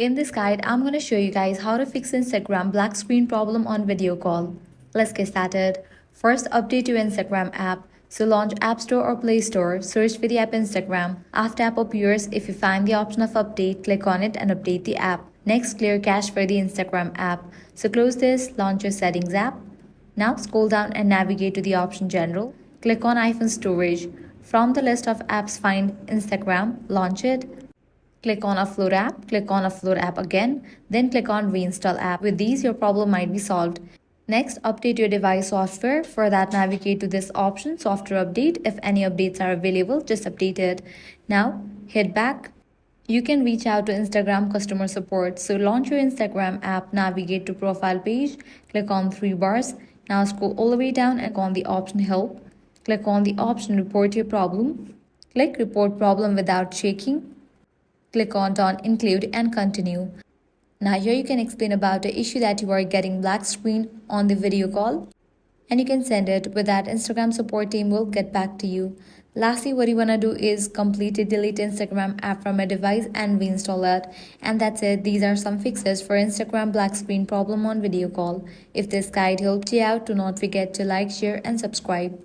In this guide, I'm going to show you guys how to fix Instagram black screen problem on video call. Let's get started. First, update your Instagram app. So launch App Store or Play Store, search for the app Instagram. After app appears, if you find the option of update, click on it and update the app. Next, clear cache for the Instagram app. So close this, launch your settings app. Now scroll down and navigate to the option General. Click on iPhone Storage. From the list of apps, find Instagram, launch it. Click on Upload app, click on Upload app again, then click on Reinstall app. With these, your problem might be solved. Next, update your device software. For that, navigate to this option, Software Update. If any updates are available, just update it. Now, hit back. You can reach out to Instagram customer support. So launch your Instagram app, navigate to Profile page, click on three bars. Now scroll all the way down and click on the option Help. Click on the option Report your problem. Click Report problem without shaking. Click on Don't Include and continue. Now here you can explain about the issue that you are getting black screen on the video call and you can send it. With that, Instagram support team will get back to you. Lastly, what you want to do is completely delete Instagram app from a device and reinstall it. And that's it. These are some fixes for Instagram black screen problem on video call. If this guide helped you out, do not forget to like, share and subscribe.